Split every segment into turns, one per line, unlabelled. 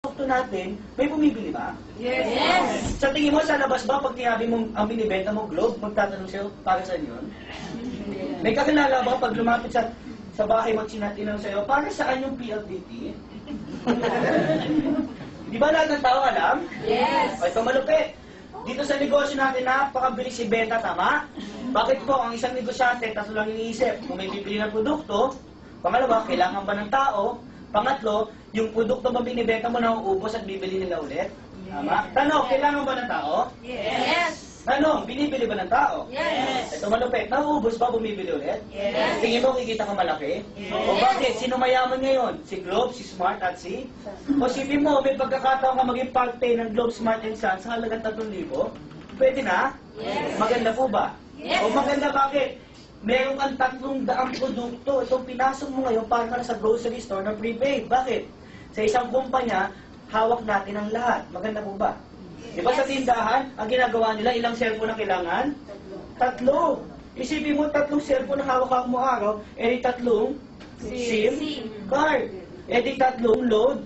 produkto natin, may bumibili ba?
Yes.
Sa tingin mo, sa labas ba, pag tinabi mo ang binibenta mo, Globe, magtatanong sa'yo, para saan yun? May kakilala ba, pag lumapit sa bahay mo, tinanong sa'yo, para saan yung PLDT? Di ba lahat ng tao alam?
Yes.
O, ito malupit. Dito sa negosyo natin, napakabilis ibenta, tama? Bakit po, ang isang negosyante, tatlo lang iniisip, kung may bibili ng produkto, pangalawa, kailangan ba ng tao? Pangatlo, yung produkto ba binibenta mo na uubos at bibili nila ulit? Tama? Tanong, kailangan ba ng tao?
Yes.
Tanong, binibili ba ng tao?
Yes.
Ito malupit, nauubos ba bumibili ulit?
Yes.
Tingin mo, kikita ka malaki? O bakit? Sino mayaman ngayon? Si Globe, si Smart, at si? O sipin mo, may pagkakataon ka maging parte ng Globe, Smart, and Sons sa halagang 3,000? Pwede na?
Yes.
Maganda po ba?
Yes.
O maganda bakit? Meron kang 300 produkto. Itong pinasok mo ngayon para ka na sa grocery store na prepaid. Bakit? Sa isang kumpanya, hawak natin ang lahat. Maganda po ba? Di ba sa tindahan, ang ginagawa nila, ilang cellphone ang kailangan? 3. Isipin mo, 3 cellphone na hawak mo araw, edi 3 SIM card. Edi 3 load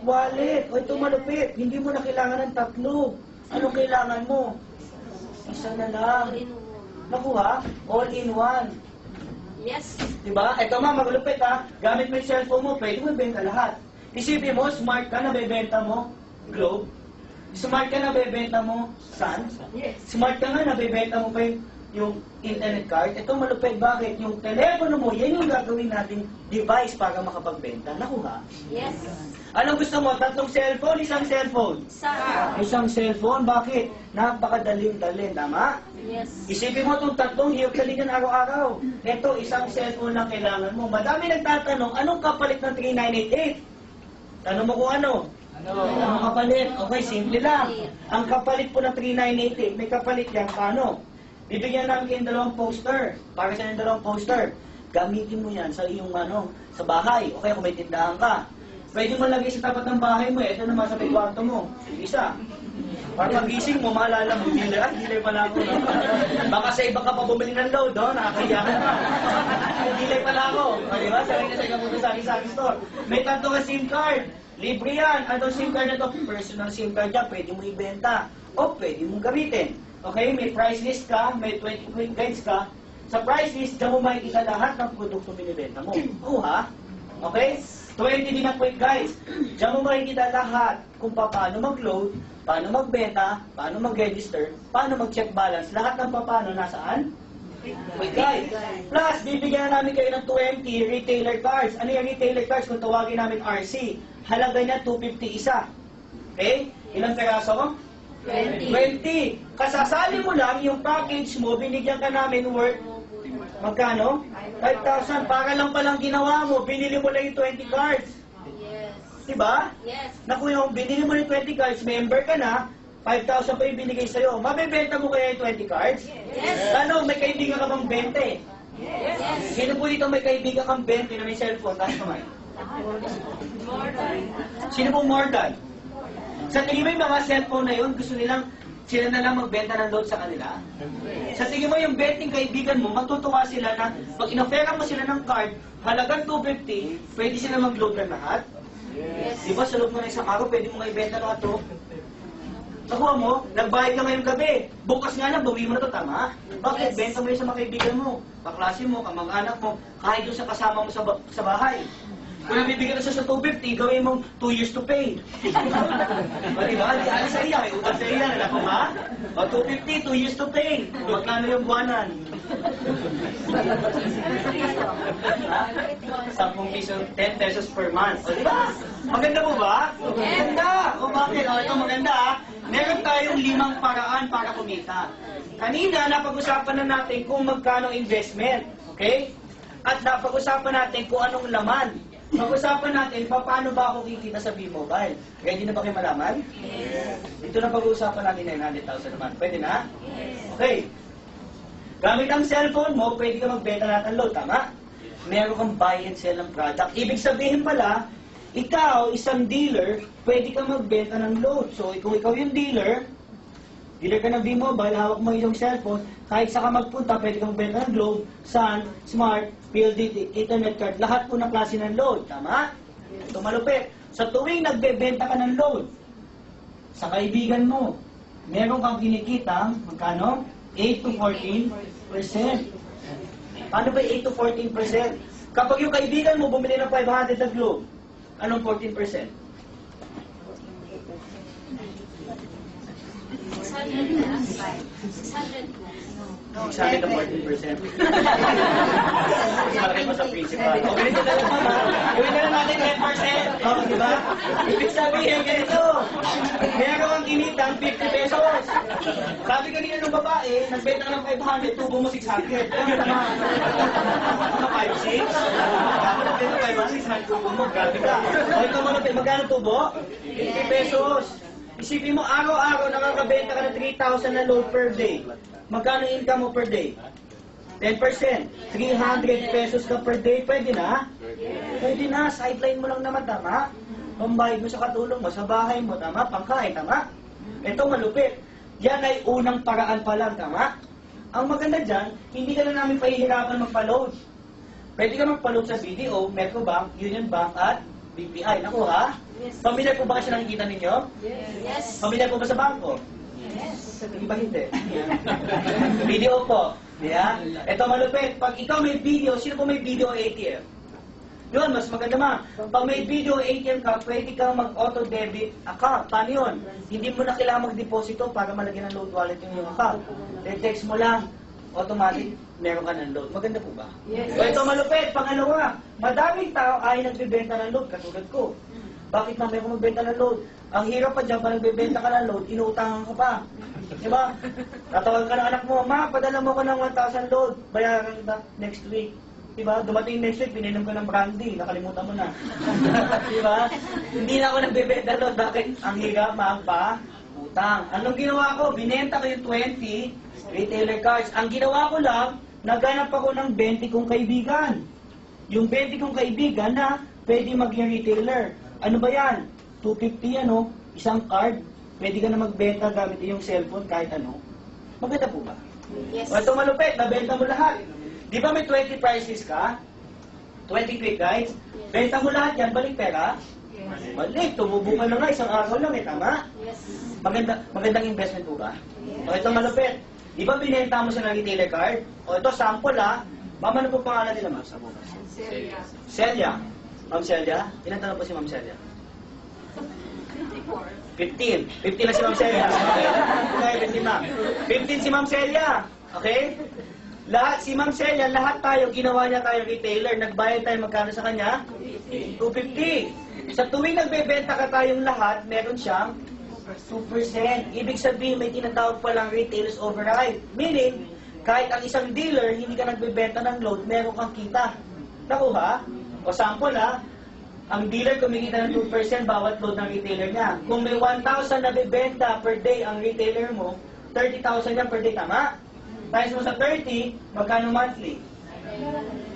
wallet. O ito malupit, hindi mo na kailangan ng 3. Anong kailangan mo? Isa na lang. Nakuha? All in one.
Yes.
Diba? Ito malupit ha. Gamit mo yung cellphone mo, pwede mo ibenta lahat. Isipin mo, smart ka na bebenta mo, Globe. Smart ka na bebenta mo, Sun.
Yes.
Smart ka nga na bebenta mo pa yung internet card. Ito malupit, bakit? Yung telepono mo, yan yung gagawin nating device para makapagbenta. Nakuha?
Yes.
Anong gusto mo? 3 cellphone, 1 cellphone?
Sa.
1 cellphone, bakit? Napakadaling-dalin, tama?
Yes.
Isipin mo itong 3, hirap kaligan araw-araw. Ito, 1 cellphone lang kailangan mo. Madami nagtatanong, anong kapalit ng 3988? Tanong mo kung ano? Anong kapalit? Okay, simple lang. Ang kapalit po ng 3988, may kapalit yan, paano? Bibigyan namin kayo 2 poster. Para sa 2 poster, gamitin mo yan sa iyong sa bahay. Okay, kung may tindahan ka. Pwede mo lagay sa tapat ng bahay mo, ito naman sa may kwarto mo. Isa. Para pagising mo, maalala mo, dealer pala ako. No? Baka sa iba ka pa bumili ng load, no? Nakakaya ka na. Dealer pala ako. O, diba? Sabi na sa ikapunta sa aking store. May 3 ka SIM card. Libre yan. Anong SIM card na to? Personal SIM card yan. Pwede mo ibenta. O pwede mong gamitin. Okay? May price list ka. May 20 quick guides ka. Sa price list, diyan mo makikita lahat ng produkto binibenta mo. Oo ha? Okay? 20 din ang quick guides. Diyan mo makikita lahat kung paano mag-load, paano magbenta, paano mag-register, paano mag-check balance. Lahat ng paano nasaan? Quick guide. Plus, bibigyan namin kayo ng 20 retailer cards. Ano yung retailer cards? Kung tawagin namin RC, halaga niya 250 isa. Okay? Ilang peraso? 20. Kasasali mo lang yung package mo, binigyan ka namin worth magkano? 5,000. Para lang palang ginawa mo, binili mo lang yung 20 cards.
Yes.
Diba?
Yes.
Naku yung binili mo yung 20 cards, member ka na, 5,000 pa yung binigay sa'yo. Mabibenta mo kaya yung 20 cards?
Yes.
Ano, may kaibigan ka bang 20?
Yes.
Sino po dito may kaibigan kang 20 na may cellphone? Taas kamay.
More than.
Sino po more than? Sa tingin mo yung mga cellphone na yun, gusto nilang sila na lang magbenta ng load sa kanila? Sa tingin mo yung betting kaibigan mo, matutuwa sila na pag inofera mo sila ng card, halagang 250, pwede sila mag-load ng lahat?
Yes.
Di ba sa loob ng isang araw, pwede mo ibenta na ito? Nakuha mo, nagbayad ka ngayong gabi. Bukas nga na, bawi mo na ito, tama? Bakit?
Yes.
Benta mo yun sa mga kaibigan mo, kaklase mo, kamag-anak mo, kahit doon sa kasama mo sa bahay. Kung nabibigyan ka sa 250, gawin mong 2 years to pay. O diba? Di alis sa iya, may utang sa iya, nalako ba? O 250, 2 years to pay. Magkano yung buwanan? 10 piso, 10 pesos per month. O diba? Maganda po ba? Maganda! O bakit? O ito maganda ha. Meron tayong 5 paraan para kumita. Kanina, napag-usapan na natin kung magkano investment. Okay? At napag-usapan natin kung anong laman. Pag-usapan natin, paano ba ako kikita sa B-Mobile? Ready na ba kayo malaman?
Yes.
Ito na pag-uusapan natin 900,000 naman. Pwede na? Okay. Gamit ang cellphone mo, pwede ka magbenta lahat ng load, tama? Meron kang buy and sell ng product. Ibig sabihin pala, ikaw, isang dealer, pwede ka magbenta ng load. So, kung ikaw yung dealer ka ng B-Mobile, hawak mo yung cellphone, kahit saan ka magpunta, pwede kang magbenta ng Globe, Sun, Smart, PLDT, Internet card, lahat po ng klase ng load. Tama? Ito malupit. Sa tuwing nagbebenta ka ng load, sa kaibigan mo, meron kang kinikitang, magkano? 8 to 14%. Paano ba 8 to 14%? Kapag yung kaibigan mo bumili ng 500 na globe, anong 14%? 600 na 14%. Mas malaki pa sa principal. O, ganito na lang ha. Gawin na lang natin 10%. O, di ba? Ibig sabihin, ganito. Meron kang kinitang 50 pesos. Sabi kanina nung babae, nagbenta ka ng 500, tubo mo 600. Ano naman? Ano 5, 6? Dapat nagbenta 500, 600 tubo mo. Grabe ka. O, ito mo, magkano tubo? 50 pesos. Isipin mo, araw-araw nakakabenta ka ng 3,000 na load per day. Magkano income mo per day? 10%. 300 pesos ka per day. Pwede na? Pwede na. Sideline mo lang naman, tama? Pambayad mo sa katulong mo, sa bahay mo, tama? Pangkain, tama? Ito malupit. Yan ay unang paraan pa lang, tama? Ang maganda dyan, hindi ka na namin pahihirapan magpa-load. Pwede ka magpa-load sa BDO, Metrobank, Union Bank, at BPI. Naku ha? Pamilyar po ba kasi nakikita ninyo?
Yes.
Pamilyar po ba sa bangko?
Yes.
Hindi ba hindi? Video po. Yeah? Ito malupit. Pag ikaw may video, sino po may video ATM? Yun, mas maganda ma. Pag may video ATM ka, pwede kang mag-auto-debit account. Paano yun? Hindi mo na kailangan mag-deposito para malagyan ng load wallet yung iyong account. Text mo lang, automatic, meron ka ng load. Maganda po ba?
Yes.
So ito malupit. Pangalawa, madaming tao ay nagbebenta ng load, katulad ko. Bakit na may kung magbenta ng load? Ang hirap pa dyan, pag nagbebenta ka ng load, inuutangan ka pa. Diba? Tatawag ka ng anak mo, ma, padala mo ko ng 1,000 load, bayaran kita next week. Diba? Dumating next week, pininom ko ng brandy, nakalimutan mo na. Diba? Hindi na ako nagbebenta load, bakit? Ang hirap, maangpa, utang. Anong ginawa ko? Binenta ko yung 20 retailer cards. Ang ginawa ko lang, naghanap ako ng 20 kong kaibigan. Yung 20 kong kaibigan na pwede maging retailer. Ano ba yan? 250 ano? Isang card. Pwede ka na magbenta gamit yung cellphone kahit ano. Maganda po ba?
Yes.
O ito malupit, nabenta mo lahat. Di ba may 20 prices ka? 20 quick guides? Benta mo lahat yan, balik pera?
Yes.
Balik, tumubo ka na nga, isang araw lang eh, tama?
Yes.
Magandang investment po ba? O ito malupit. Di ba binenta mo sa retailer card? O ito sample ha. Mama, ano po pangalan nila ma'am sa bukas?
Celia.
Celia. Ma'am Celia? Ilan taon po si Ma'am Celia? 15. 15 na si Ma'am Celia. Okay, 15 ma'am. 15 si Ma'am Celia. Okay? Lahat, si Ma'am Celia, lahat tayo, ginawa niya tayo retailer. Nagbayad tayo magkano sa kanya? 250. Sa tuwing nagbebenta ka tayong lahat, meron siyang 2%. Ibig sabihin, may tinatawag palang retailers override. Meaning, kahit ang isang dealer, hindi ka nagbebenta ng load, meron kang kita. Nakuha? O sample ha, ang dealer kumikita ng 2% bawat load ng retailer niya. Kung may 1,000 na bibenta per day ang retailer mo, 30,000 yan per day, tama? Times mo sa 30, magkano monthly?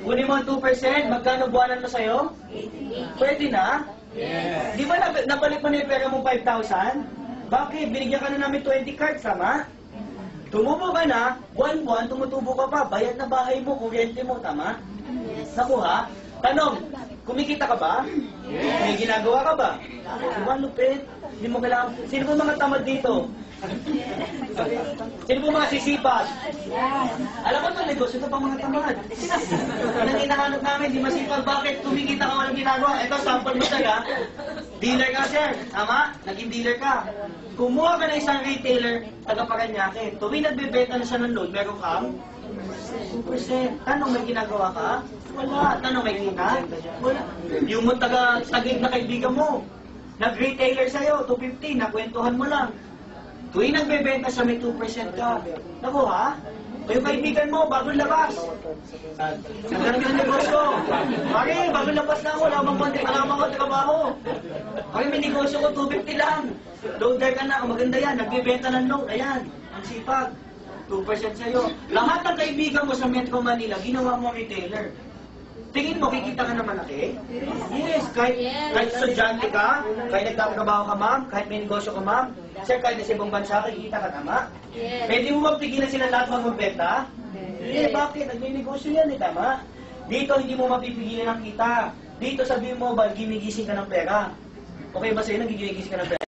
Kunin mo ang 2%, magkano buwanan mo sa'yo?
88.
Pwede na? Di ba nabalik mo na yung pera mo 5,000? Bakit? Binigyan ka na namin 20 cards, tama? Tumubo ka na, buwan-buwan, tumutubo ka pa, bayad na bahay mo, kuryente mo, tama?
Yes.
Nakuha? Tanong, kumikita ka ba? May ginagawa ka ba? Diba, lupit? Hindi mo kailangan... Sino po mga tamad dito? Sino po mga sisipag? Alam mo ito, negosyo ito pang mga tamad. Anong hinahanap namin, di masipag. Bakit? Kumikita ka, walang ginagawa. Ito, sample mo talaga. Dealer ka, sir. Tama? Naging dealer ka. Kumuha ka ng isang retailer, taga-Paranaque. Tuwing nagbebenta na siya ng load, meron kang 2%. Tanong, may ginagawa ka? Wala. Tanong, may kita? Wala. Yung mo taga-tagig na kaibigan mo, nag-retailer sa'yo, 250, nakwentuhan mo lang. Tuwing nagbebenta siya, may 2% ka. Naku ha? O yung kaibigan mo, bagong labas. Nagkaroon ng negosyo. Pare, bagong labas na ako, wala ko trabaho. Pare, may negosyo ko, 250 lang. Loader ka na, maganda yan, nagbebenta ng load, ayan, ang sipag. 2% sa'yo. Lahat ng kaibigan mo sa Metro Manila, ginawa mo retailer. Tingin mo, kikita ka na malaki? Yes. Kahit estudyante ka, kahit nagtatrabaho ka, ma'am, kahit may negosyo ka, ma'am, sir, kahit sa ibang bansa, kikita ka, tama?
Yes.
Pwede mo mapigilan sila lahat magbenta? Eh, bakit? Nagme-negosyo yan, eh, tama? Dito, hindi mo mapipigilan ang kita. Dito, sabihin mo, gimigising ka ng pera. Okay ba sa'yo, nagigising ka ng